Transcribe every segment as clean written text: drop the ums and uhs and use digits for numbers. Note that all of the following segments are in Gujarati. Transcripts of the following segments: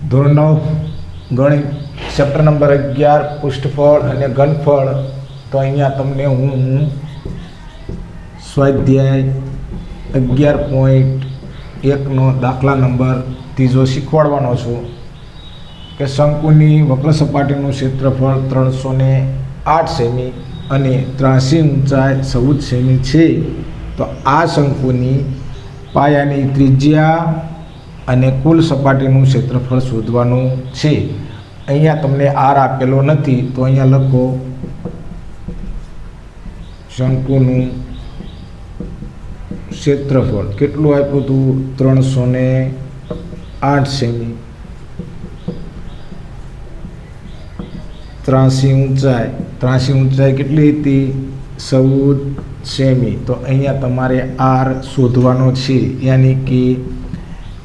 ધોરણ 9 ગણિત ચેપ્ટર નંબર 11 પૃષ્ઠફળ અને ઘનફળ. તો અહીંયા તમને હું સ્વાધ્યાય 11.1નો દાખલા નંબર 3 શીખવાડવાનો છું કે શંકુની વક્ર સપાટીનું ક્ષેત્રફળ 308 સેમી અને 83 ઊંચાઈ 14 સેમી છે. તો આ શંકુની પાયાની ત્રિજ્યા અને કુલ સપાટીનું ક્ષેત્રફળ શોધવાનું છે. અહીંયા તમને આર આપેલો નથી, તો અહીંયા લખો શંકુનું ક્ષેત્રફળ કેટલું આપ્યું હતું? 308 સેમી, 83 ઊંચાઈ કેટલી હતી? 14 સેમી. તો અહીંયા તમારે આર શોધવાનો છે, યાની કે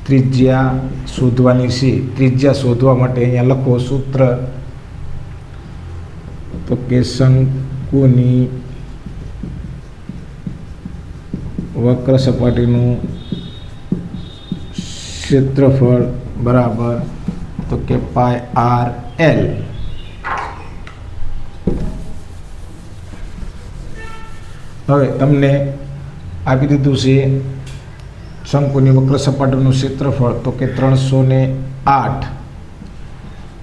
ત્રિજ્યા શોધવાની છે. ત્રિજ્યા શોધવા માટે અહીંયા લખો સૂત્ર, તો કે શંકુની વક્ર સપાટીનું ક્ષેત્રફળ બરાબર તો કે પાય આર એલ. હવે તમને આપી દીધું છે શંકુની વક્ર સપાટીનું ક્ષેત્રફળ તો કે 308,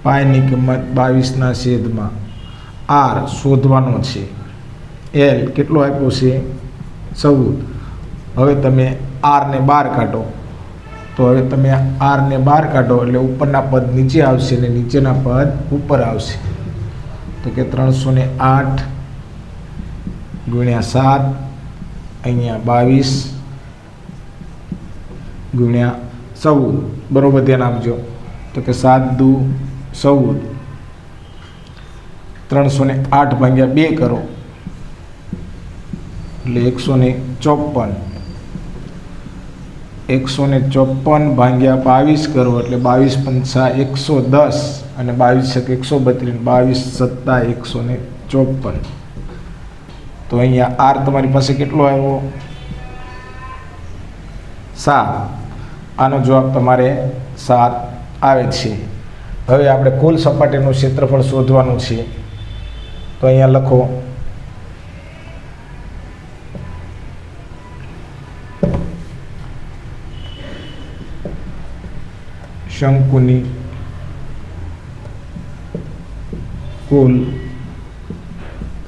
પાયની કિંમત 22/. આર શોધવાનો છે, એલ કેટલો આપ્યો છે? 14. હવે તમે આરને બહાર કાઢો, તો હવે તમે આરને બહાર કાઢો એટલે ઉપરના પદ નીચે આવશે અને નીચેના પદ ઉપર આવશે. તો કે 308 ગુણ્યા 7, અહીંયા 22 ગુણ્યા 14. બરોબર ધ્યાન આપજો. તો કે 7 દુ 14, 308 ભાગ્યા 2 કરો એટલે 154, 154 ભાગ્યા 22 કરો એટલે 22 પંચા 110 અને 22 132, 22 7 154. તો અહીંયા આર તમારી પાસે કેટલો આવ્યો? 7. આનો જવાબ તમારે 7 આવે છે. હવે આપણે કુલ સપાટીનું ક્ષેત્રફળ શોધવાનું છે. તો અહીંયા લખો શંકુની કુલ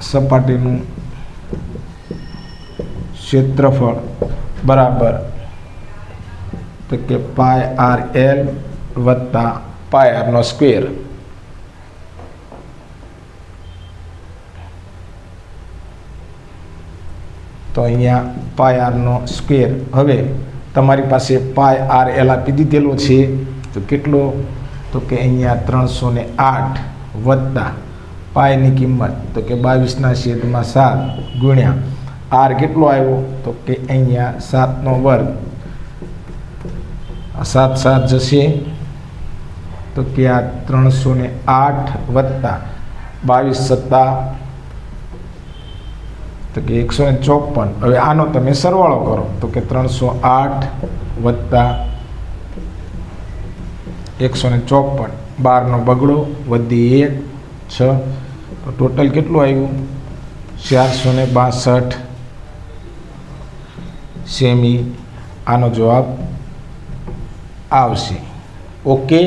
સપાટીનું ક્ષેત્રફળ બરાબર તો કે પાય આર એલ વત્તા પાય આરનો સ્ક્વેર. તો અહીંયા પાય આરનો સ્ક્વેર. હવે તમારી પાસે પાય આર એલ આપી દીધેલો છે, તો કેટલો? તો કે અહીંયા 308 વત્તા પાયની કિંમત તો કે 22/7 ગુણ્યા આર કેટલો આવ્યો? તો કે અહીંયા 7નો વર્ગ, 7 7 જશે તો કે આ 308 વત્તા 22 7 તો કે 154. હવે આનો તમે સરવાળો કરો તો કે 308 વત્તા 154, 12નો બગડો વધી 1 6, તો ટોટલ કેટલું આવ્યું? 462 સેમી આનો જવાબ આવશે. ઓકે.